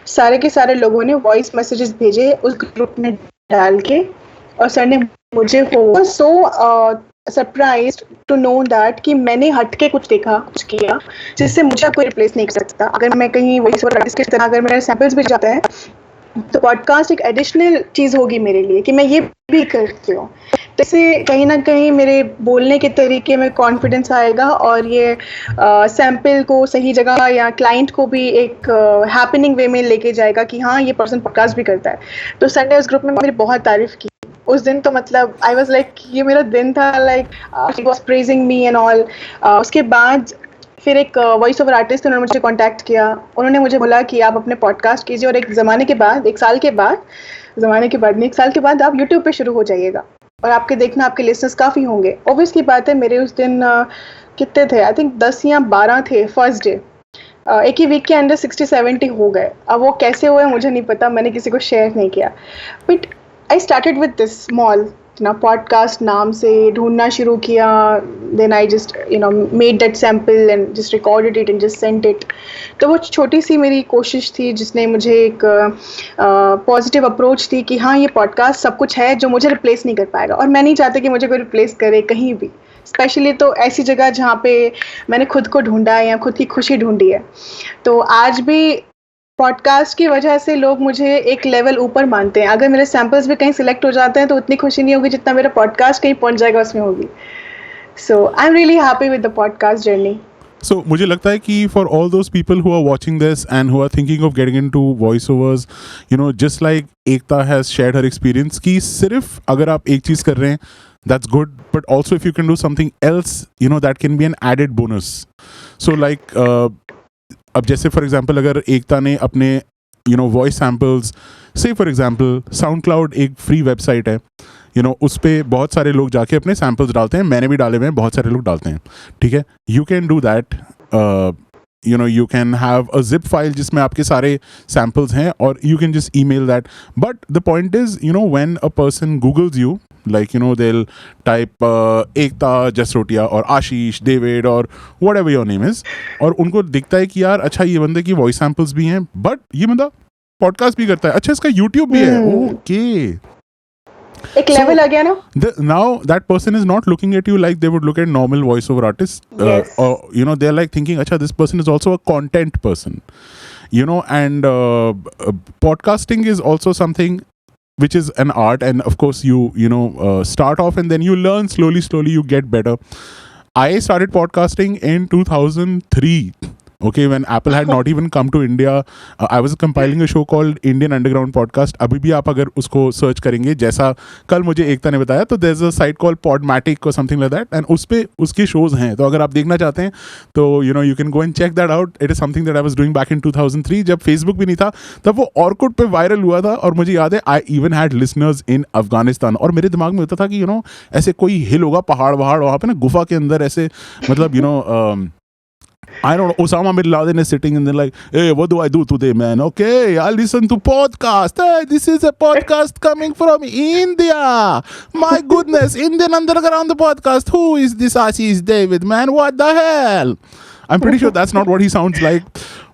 सारे के सारे लोगों ने वॉइस मैसेजेस भेजे उस ग्रुप में डाल के, और सर ने मुझे so surprised to know that कि मैंने हटके कुछ देखा, कुछ किया जिससे मुझे कोई रिप्लेस नहीं कर सकता. अगर मैं कहीं वॉइस ओवर आर्टिस्ट की तरह अगर मेरे सैंपल्स भी जाते हैं तो पॉडकास्ट एक एडिशनल चीज़ होगी मेरे लिए कि मैं ये भी करती हूँ। तो इससे कहीं न कहीं मेरे बोलने के तरीके में कॉन्फिडेंस आएगा और ये सैंपल को सही जगह या क्लाइंट को भी एक हैपनिंग वे में लेके जाएगा कि हाँ, ये पर्सन पॉडकास्ट भी करता है। तो संडे उस ग्रुप में मेरी बहुत तारीफ़ की। उस दिन तो मतलब आई वाज़ लाइक ये मेरा दिन था, like she was प्रेज़िंग me and all. उसके बाद फिर एक वॉइस ओवर आर्टिस्ट उन्होंने मुझे कांटेक्ट किया। उन्होंने मुझे बोला कि आप अपने पॉडकास्ट कीजिए और एक ज़माने के बाद, 1 साल के बाद, ज़माने के बाद नहीं, 1 साल के बाद आप यूट्यूब पे शुरू हो जाइएगा और आपके देखना आपके लिसनर्स काफ़ी होंगे। ऑब्वियस की बात है, मेरे उस दिन कितने थे, आई थिंक 10 या 12 थे फर्स्ट डे। एक ही वीक के अंदर 60-70 हो गए। अब वो कैसे हुए मुझे नहीं पता, मैंने किसी को शेयर नहीं किया। But I started with this small ना, पॉडकास्ट नाम से ढूंढना शुरू किया। Then I just made that sample and just recorded it and just sent it. तो वो छोटी सी मेरी कोशिश थी जिसने मुझे एक पॉजिटिव अप्रोच दी कि हाँ, ये पॉडकास्ट सब कुछ है जो मुझे रिप्लेस नहीं कर पाएगा और मैं नहीं चाहती कि मुझे कोई रिप्लेस करे कहीं भी, स्पेशली तो ऐसी जगह जहाँ पे मैंने खुद को ढूंढा है या खुद की खुशी ढूंढी है। तो आज भी पॉडकास्ट की वजह से लोग मुझे एक लेवल ऊपर मानते हैं। अगर मेरे सैंपल्स भी कहीं सिलेक्ट हो जाते हैं तो उतनी खुशी नहीं होगी जितना मेरा पॉडकास्ट कहीं पहुंच जाएगा उसमें होगी। So I am really happy with the podcast journey. So मुझे लगता है कि for all those people who are watching this and who are thinking of getting into voiceovers, you know, just like Ekta has shared her experience, कि सिर्फ अगर आप एक चीज़ कर रहे हैं, that's good, but also if you can do something else, you know, that can be an added bonus. So like अब जैसे फॉर एग्जांपल अगर एकता ने अपने वॉइस सैम्पल्स, से फॉर एग्जांपल SoundCloud एक फ्री वेबसाइट है, उस पर बहुत सारे लोग जाके अपने सैम्पल्स डालते हैं, मैंने भी डाले हुए हैं, बहुत सारे लोग डालते हैं, ठीक है। You can do that, you can have a zip file जिसमें आपके सारे samples हैं और you can just email that. But the point is, when a person Googles you, like, they'll type Ekta Jasrotia or Ashish, David or whatever your name is, और उनको दिखता है कि यार अच्छा ये बंदे की voice samples भी हैं, but ये बंदा podcast भी करता है, अच्छा इसका YouTube भी है, okay. एक लेवल आ गया ना। Now that person is not looking at you like they would look at normal voiceover artists. Yes. Or they're like thinking, "Acha, this person is also a content person." And podcasting is also something which is an art, and of course you start off and then you learn slowly you get better. I started podcasting in 2003. Okay, when Apple had not even come to India, I was compiling a show called Indian Underground Podcast. अभी भी आप अगर उसको search करेंगे, जैसा कल मुझे एकता ने बताया, तो there's a site called Podmatic or something like that, and उस पे उसके shows हैं, तो अगर आप देखना चाहते हैं तो you can go and check that out. It is something that I was doing back in 2003, जब Facebook भी नहीं था, तब वो Orkut पे वायरल हुआ था, और मुझे याद है I even had listeners in Afghanistan, और मेरे दिमाग में होता था कि ऐसे कोई हिल होगा, पहाड़ वहाँ पे ना गुफा के अंदर ऐसे, मतलब I don't know, Osama bin Laden is sitting and they're like, hey, what do I do today, man? Okay, I listen to podcast. Hey, this is a podcast coming from India. My goodness, Indian Underground podcast. Who is this Ashish David, man? What the hell? I'm pretty sure that's not what he sounds like.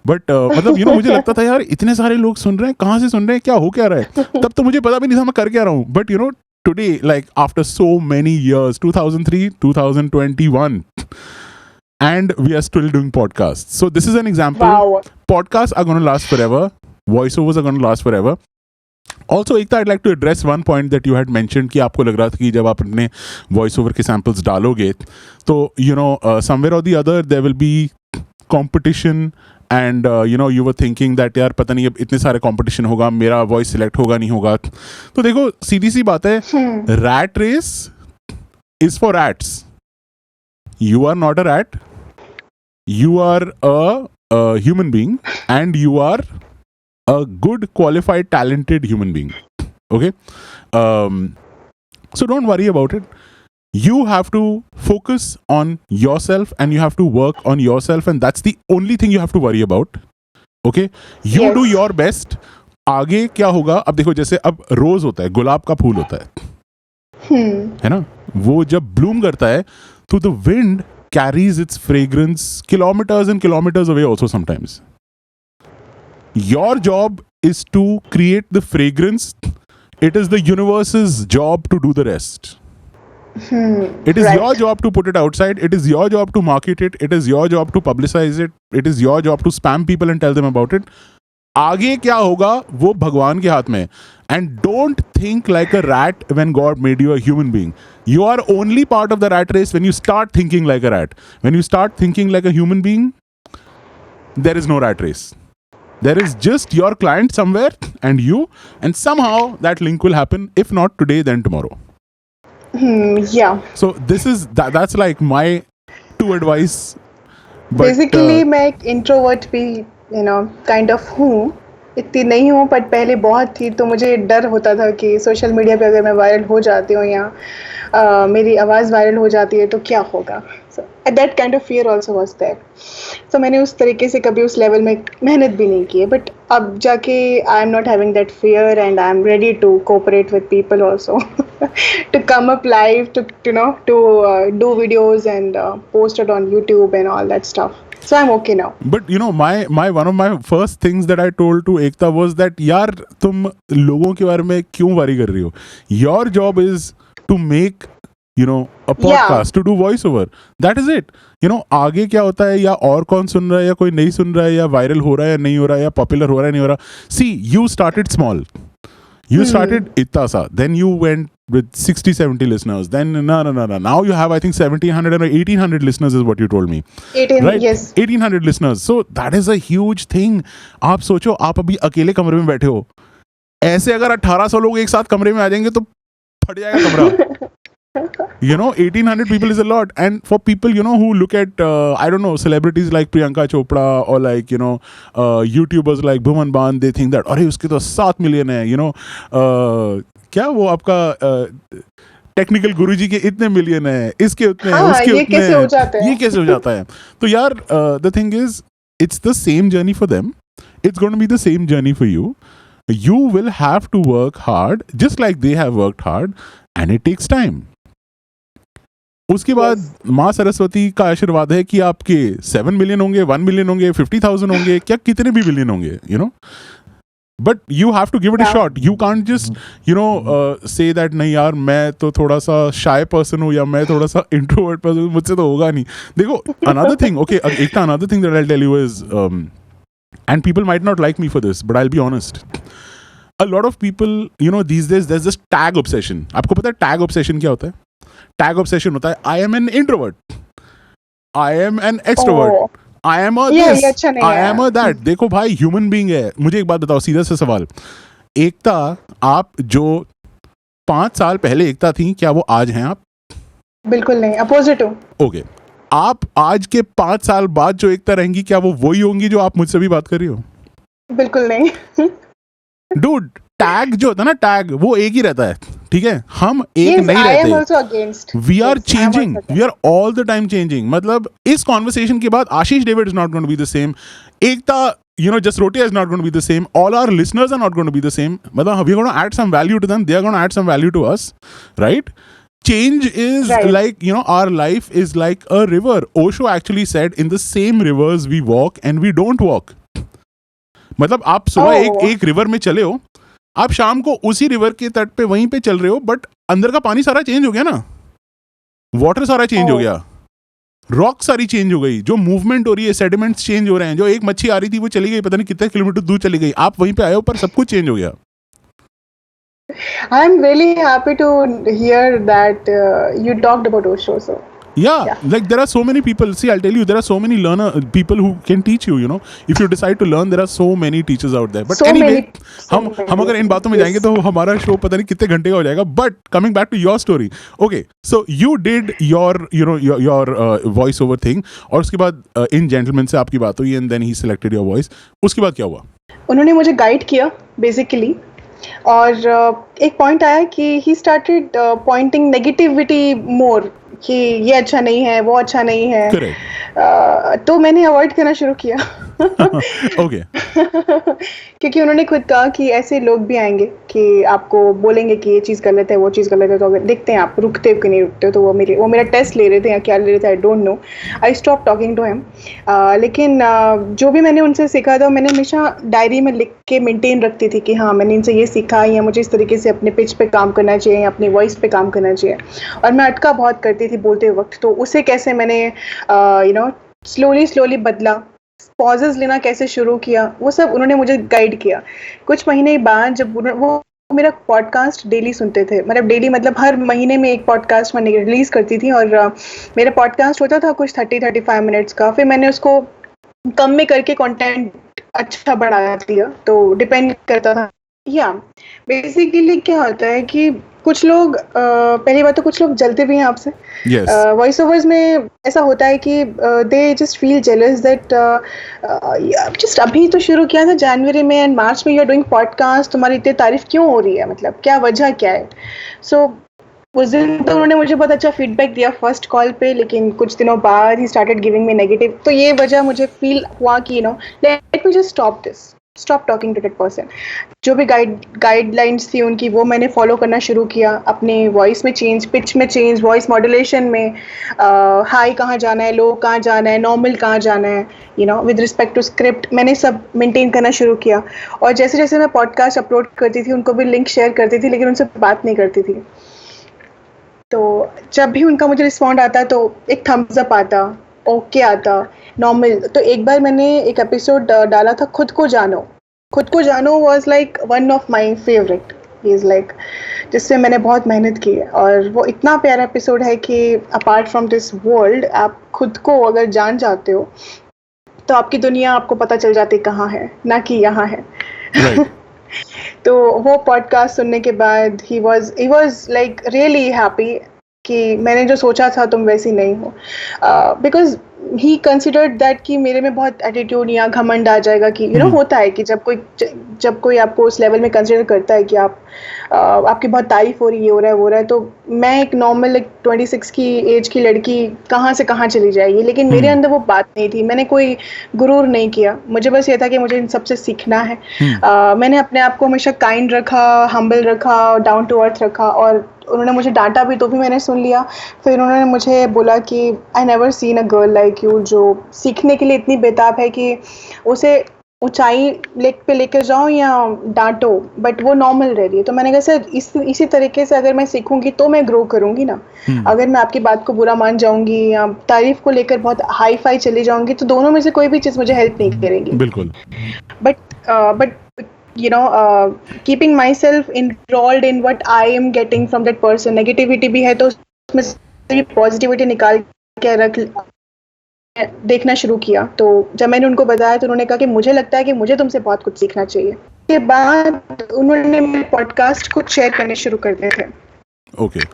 But मतलब मुझे लगता था यार इतने सारे लोग सुन रहे हैं, कहाँ से सुन रहे हैं, क्या हो क्या रहा है, तब तो मुझे पता भी नहीं था मैं कर क्या रहा हूँ. But today, like after so many years, 2003, 2021, and we are still doing podcasts. So this is an example. Wow. Podcasts are going to last forever. Voiceovers are going to last forever. Also, Ekta, I'd like to address one point that you had mentioned कि आपको लग रहा था कि जब आप अपने voiceover के samples डालोगे, तो somewhere or the other there will be competition, and you were thinking that यार पता नहीं अब इतने सारे competition होगा, मेरा voice select होगा नहीं होगा. तो देखो सीधी सी बात है, rat race is for rats. You are not a rat. You are a human being, and you are a good, qualified, talented human being. Okay? So don't worry about it. You have to focus on yourself and you have to work on yourself, and that's the only thing you have to worry about. Okay? You Yes. do your best. आगे क्या होगा? अब देखो जैसे अब रोज होता है, गुलाब का फूल होता है ना? वो जब ब्लूम करता है तो the wind carries its fragrance kilometers and kilometers away also sometimes. Your job is to create the fragrance. It is the universe's job to do the rest. It is Right. your job to put it outside. It is your job to market it. It is your job to publicize it. It is your job to spam people and tell them about it. आगे क्या होगा वो भगवान के हाथ में है. And don't think like a rat when God made you a human being. You are only part of the rat race when you start thinking like a rat. When you start thinking like a human being, there is no rat race. There is just your client somewhere and you, and somehow that link will happen. If not today, then tomorrow. Yeah. So this is that's like my two advice. But, basically मैं एक introvert भी kind of हूँ. इतनी नहीं हूँ but पहले बहुत थी, तो मुझे डर होता था कि सोशल मीडिया पे अगर मैं वायरल हो जाती हूँ या मेरी आवाज़ वायरल हो जाती है तो क्या होगा. So that kind of fear also was there. So मैंने उस तरीके से कभी उस लेवल में मेहनत भी नहीं की है, बट अब जाके I am not having that fear and I am ready to cooperate with people also to come up live, to do videos and post it on YouTube and all that stuff. So I'm okay now. But my one of my first things that I told to Ekta was that यार तुम लोगों के बारे में क्यों worry कर रही हो? Your job is to make a podcast, to do voice over. That is it. आगे क्या होता है, या और कौन सुन रहा है, या कोई नहीं सुन रहा है, या वायरल हो रहा है या नहीं हो रहा है, या पॉपुलर हो रहा है नहीं हो रहा. See, you started small. You started itna sa, then you went with 60-70 listeners, then no. Now you have, I think, 1700 or 1800 listeners is what you told me. 18, right? yes. 1800 listeners. So that is a huge thing. आप सोचो, आप अभी अकेले कमरे में बैठे हो. ऐसे अगर 1800 लोग एक साथ कमरे में आ जाएंगे तो फट जाएगा कमरा. 1800 people is a lot. And for people, who look at, I don't know, celebrities like Priyanka Chopra or like, YouTubers like Bhuman Ban, they think that, अरे उसके तो 7 million है, क्या वो आपका टेक्निकल गुरुजी के इतने मिलियन है, इसके उतने हैं, उसके ये उतने कैसे हैं, हो जाता है? ये कैसे हो जाता है. तो यार the thing is, it's the same journey for them. It's going to be the same journey for you. You will have to work hard just like they have worked hard, and it takes time. उसके बाद माँ सरस्वती का आशीर्वाद है कि आपके 7 million होंगे, 1 million होंगे, 50,000 होंगे, क्या कितने भी मिलियन होंगे, but you have to give it a shot. You can't just say that नहीं यार मैं तो थोड़ा सा शाय पर्सन हूँ, या मैं थोड़ा सा इंट्रोवर्ट पर्सन हूँ, मुझसे तो होगा नहीं. देखो, अनदर थिंग, ओके, एक another thing that I will tell you is, and people might not like me for this, but I will be honest. A lot of people, these days there's this tag obsession. आपको पता है tag obsession क्या होता है? Tag obsession होता है I am an introvert, I am an extrovert, I am a this, I am a that. देखो भाई, human being है. मुझे एक बात बताओ, सीधा सा सवाल. एकता, आप जो 5 साल पहले एकता थी, क्या वो आज हैं आप? बिल्कुल नहीं, अपोजिट हूँ. ओके, आप आज के 5 साल बाद जो एकता रहेंगी, क्या वो वही होंगी जो आप मुझसे भी बात कर रही हो? बिल्कुल नहीं. डूड, टैग जो होता है ना, टैग वो एक ही रहता है, ठीक है? हम एक नहीं रहते. We are changing, we are all the time changing. मतलब इस कॉन्वर्सेशन के बाद Ashish David is not going to be the same. Ekta, Jasrotia is not going to be the same. All our listeners are not going to be the same. मतलब we are going to add some value to them. They are going to add some value to us, right? Change is like, our life is like a river. Osho actually said, in the same rivers we walk and we don't walk. मतलब आप सुबह एक river में चले हो, आप शाम को उसी रिवर के तट पे वहीं पे चल रहे हो, बट अंदर का पानी सारा चेंज हो गया ना, वाटर सारा चेंज हो गया, रॉक सारी चेंज हो गई, जो मूवमेंट हो रही है, सेडिमेंट्स चेंज हो रहे हैं. जो एक मच्छी आ रही थी वो चली गई, पता नहीं कितने किलोमीटर दूर चली गई, आप वहीं पे आए हो, पर सब कुछ चेंज हो गया. I am really happy to hear that you talked about Osho. So Yeah, like there are so many people. See, I'll tell you, there are so many people who can teach you. If you decide to learn, there are so many teachers out there. But so anyway, हम अगर इन बातों में जाएंगे तो हमारा show पता नहीं कितने घंटे का हो जाएगा. But coming back to your story, okay, so you did your voice over thing, और उसके बाद इन gentleman से आपकी बात हुई, and then he selected your voice. उसके बाद क्या हुआ? उन्होंने मुझे गाइड किया बेसिकली, और एक पॉइंट आया कि ही स्टार्टेड पॉइंटिंग नेगेटिविटी मोर, कि ये अच्छा नहीं है, वो अच्छा नहीं है. तो मैंने अवॉइड करना शुरू किया. ओके. क्योंकि उन्होंने खुद कहा कि ऐसे लोग भी आएंगे कि आपको बोलेंगे कि ये चीज़ गलत है, वो चीज़ गलत है, तो अगर देखते हैं आप रुकते हो कि नहीं रुकते हो. तो वो मेरा टेस्ट ले रहे थे या क्या ले रहे थे, I don't know. I stop talking to him. लेकिन जो भी मैंने उनसे सीखा था, मैंने हमेशा डायरी में लिख के मेंटेन रखती थी कि हाँ, मैंने इनसे ये सीखा, या मुझे इस तरीके से अपने पिच पे काम करना चाहिए, या अपनी वॉइस पे काम करना चाहिए. और मैं अटका बहुत करती थी बोलते वक्त, तो उसे कैसे मैंने स्लोली बदला. पॉजेस लेना कैसे शुरू किया, वो सब उन्होंने मुझे गाइड किया। कुछ महीने बाद जब वो मेरा पॉडकास्ट डेली सुनते थे, मतलब डेली मतलब हर महीने में एक पॉडकास्ट मैंने रिलीज करती थी, और मेरा पॉडकास्ट होता था कुछ 30-35 मिनट्स का। फिर मैंने उसको कम में करके कंटेंट अच्छा बढ़ा दिया, तो डिपेंड करता था। या बेसिकली क्या होता है कि कुछ लोग पहली बात तो कुछ लोग जलते भी हैं आपसे। Yes. वॉइस ओवर्स में ऐसा होता है कि they just feel jealous that just अभी तो शुरू किया था जनवरी में एंड मार्च में यू आर डूइंग पॉडकास्ट, तुम्हारी इतनी तारीफ क्यों हो रही है, मतलब क्या वजह क्या है। सो उस दिन तो उन्होंने मुझे बहुत अच्छा फीडबैक दिया फर्स्ट कॉल पे, लेकिन कुछ दिनों बाद ही स्टार्टेड गिविंग मी नेगेटिव। तो ये वजह मुझे फील हुआ कि let me just stop this, stop talking to that person. जो भी गाइडलाइंस थी उनकी, वो मैंने फॉलो करना शुरू किया। अपने वॉइस में चेंज, पिच में चेंज, वॉइस मॉड्यूलेशन में, हाई कहाँ जाना है, लो कहाँ जाना है, नॉर्मल कहाँ जाना है, विद रिस्पेक्ट टू स्क्रिप्ट, मैंने सब मेंटेन करना शुरू किया। और जैसे जैसे मैं पॉडकास्ट अपलोड करती थी उनको भी लिंक शेयर करती थी, लेकिन उनसे बात नहीं करती थी। तो जब भी उनका मुझे रिस्पॉन्ड आता तो एक थम्स अप आता, ओके आता, नॉर्मल। तो एक बार मैंने एक एपिसोड डाला था, खुद को जानो। खुद को जानो was like one of my favourite, is like जिससे मैंने बहुत मेहनत की है। और वो इतना प्यारा एपिसोड है कि अपार्ट फ्रॉम दिस वर्ल्ड, आप खुद को अगर जान जाते हो तो आपकी दुनिया आपको पता चल जाती कहाँ है, ना कि यहाँ है। Right. तो वो पॉडकास्ट सुनने के बाद he was like really happy कि मैंने जो सोचा था तुम वैसी नहीं हो। बिकॉज ही कंसिडर्ड दैट कि मेरे में बहुत एटीट्यूड या घमंड आ जाएगा कि होता है कि जब कोई आपको उस लेवल में कंसिडर करता है कि आपकी बहुत तारीफ हो रही है, हो रहा है, वो रहा है, तो मैं एक नॉर्मल 26 की एज की लड़की कहाँ से कहाँ चली जाएगी। लेकिन मेरे अंदर वो बात नहीं थी, मैंने कोई गुरूर नहीं किया, मुझे बस ये था कि मुझे इन सबसे सीखना है। मैंने अपने आप को हमेशा काइंड रखा, हम्बल रखा, डाउन टू अर्थ रखा। और उन्होंने मुझे डांटा भी तो भी मैंने सुन लिया। फिर उन्होंने मुझे बोला कि I never seen a girl like you, जो सीखने के लिए इतनी बेताब है कि उसे ऊंचाई पे लेकर जाओ या डांटो, बट वो नॉर्मल रह रही है। तो मैंने कहा सर, इसी तरीके से अगर मैं सीखूंगी तो मैं ग्रो करूंगी ना। अगर मैं आपकी बात को बुरा मान जाऊंगी या तारीफ को लेकर बहुत हाई फाई चली जाऊंगी, तो दोनों में से कोई भी चीज़ मुझे हेल्प नहीं करेगी। बिल्कुल। But keeping myself enrolled in what I am getting from that person, negativity भी है तो उसमें से पॉजिटिविटी निकाल के देखना शुरू किया। तो जब मैंने उनको बताया तो उन्होंने कहा कि मुझे लगता है कि मुझे तुमसे बहुत कुछ सीखना चाहिए। के बाद उन्होंने मेरे पॉडकास्ट को शेयर करने शुरू कर दिए थे। Okay.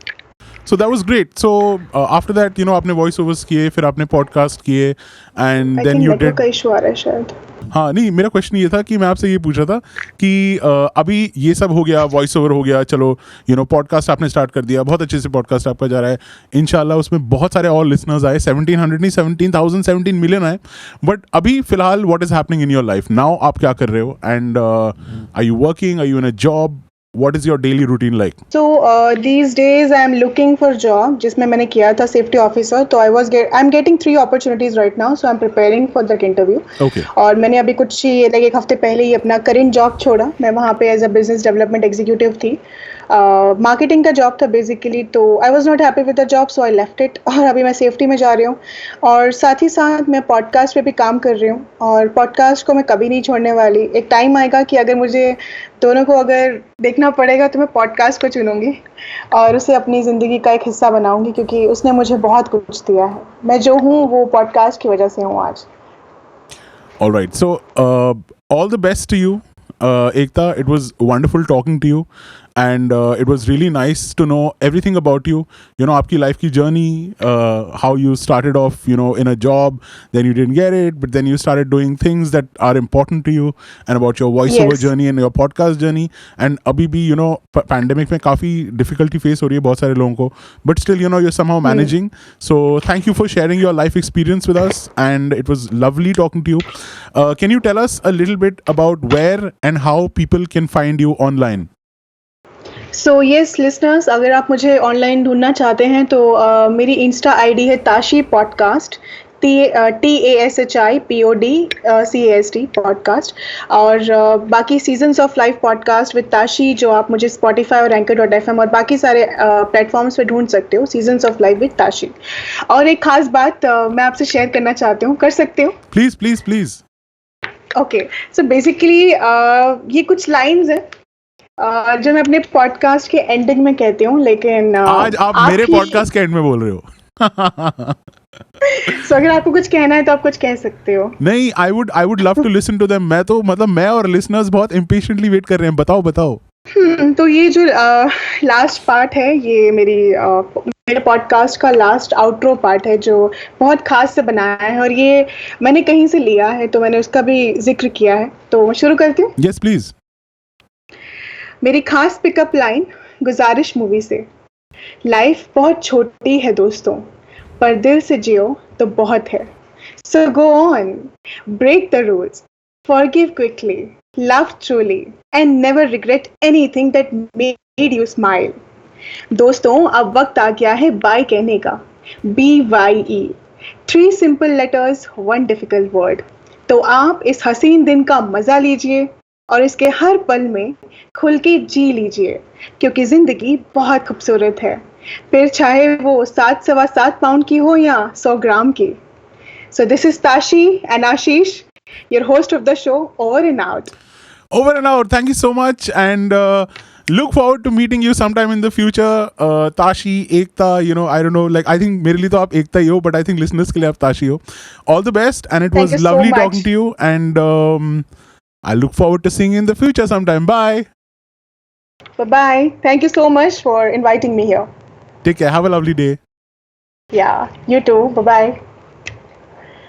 So that was great. So after that, आपने वॉइस ओवर्स किए, फिर आपने पॉडकास्ट किए, एंड देन यू डिड। का इशू आ रहा है शायद। हाँ, नहीं, मेरा क्वेश्चन ये था कि मैं आपसे ये पूछ रहा था कि अभी ये सब हो गया, वॉइस ओवर हो गया, चलो पॉडकास्ट आपने स्टार्ट कर दिया, बहुत अच्छे से पॉडकास्ट आपका जा रहा है, इंशाल्लाह उसमें बहुत सारे और लिसनर्स आए, 1700 नहीं 17,000 17 मिलियन आए। बट अभी फिलहाल what is happening in your life now? आप क्या कर रहे हो? And are you working, are you in a job? What is your daily routine like? So these days I am looking for job, जिसमें मैंने किया था safety officer। तो I'm getting 3 opportunities right now, so I'm preparing for that interview. Okay. और मैंने अभी कुछ एक हफ्ते पहले ही अपना करंट जॉब छोड़ा। मैं वहाँ पे as a business development executive थी। मार्केटिंग का जॉब था बेसिकली, तो I was not happy with the job, so I left it. और अभी मैं सेफ्टी में जा रही हूँ, और साथ ही साथ मैं पॉडकास्ट पे भी काम कर रही हूँ। और पॉडकास्ट को मैं कभी नहीं छोड़ने वाली। एक टाइम आएगा कि अगर मुझे दोनों को अगर देखना पड़ेगा तो मैं पॉडकास्ट को चुनूंगी और उसे अपनी ज़िंदगी का एक हिस्सा बनाऊंगी, क्योंकि उसने मुझे बहुत कुछ दिया है। मैं जो हूँ वो पॉडकास्ट की वजह से हूँ आज। All right. So, all the best to you, Ekta. It was wonderful talking to you, and it was really nice to know everything about you. आपकी life की journey, how you started off, in a job, then you didn't get it, but then you started doing things that are important to you, and about your voiceover journey and your podcast journey. And अभी भी, pandemic में काफ़ी difficulty face हो रही है बहुत सारे लोगों को, but still, you're somehow managing. So thank you for sharing your life experience with us, and it was lovely talking to you. Can you tell us a little bit about where and how people can find you online? So yes listeners, अगर आप मुझे online ढूंढना चाहते हैं तो मेरी Insta ID है Tashi podcast, TASHIPODCAST podcast, और बाकी seasons of life podcast with Tashi जो आप मुझे स्पॉटिफाई और Anchor.fm और बाकी सारे प्लेटफॉर्म्स पे ढूंढ सकते हो, seasons of life with Tashi. और एक खास बात मैं आपसे शेयर करना चाहती हूँ, कर सकते हो? Please please please. Okay, so basically ये कुछ लाइंस हैं जो मैं अपने पॉडकास्ट के एंडिंग में कहती हूँ, लेकिन आज आप मेरे पॉडकास्ट के एंड में बोल रहे हो। सो अगर आपको कुछ कहना है तो आप कुछ कह सकते हो। नहीं, I would love to listen to them. मैं तो मतलब मैं और लिसनर्स बहुत इम्पेशेंटली वेट कर रहे हैं। बताओ बताओ। तो ये जो लास्ट पार्ट है, ये मेरे पॉडकास्ट का लास्ट आउटरो पार्ट है जो बहुत खास से बनाया है, और ये मैंने कहीं से लिया है तो मैंने उसका भी जिक्र किया है, तो मैं शुरू करती हूँ। Yes please. मेरी खास पिकअप लाइन गुजारिश मूवी से, लाइफ बहुत छोटी है दोस्तों, पर दिल से जियो तो बहुत है। So go on, break the rules, forgive quickly, love truly and never regret anything that made you smile. दोस्तों, अब वक्त आ गया है बाय कहने का, BYE, 3 simple letters 1 difficult word. तो आप इस हसीन दिन का मजा लीजिए और इसके हर पल में खुल के जी लीजिए, क्योंकि जिंदगी बहुत खूबसूरत है, फिर चाहे वो 7.25 पाउंड की हो या 100 ग्राम की। So this is Tashi and Ashish, your host of the show, over and out. Over and out. Thank you so much, and look forward to meeting you sometime in the future. Tashi, Ekta, you know, I don't know, like I think मेरे लिए तो आप एकता ही हो, but I think listeners के लिए आप ताशी हो. All the best, and it Thank was you so lovely much. talking to you, and I look forward to seeing you in the future sometime. Bye. Bye-bye. Thank you so much for inviting me here. Take care. Have a lovely day. Yeah, you too. Bye-bye.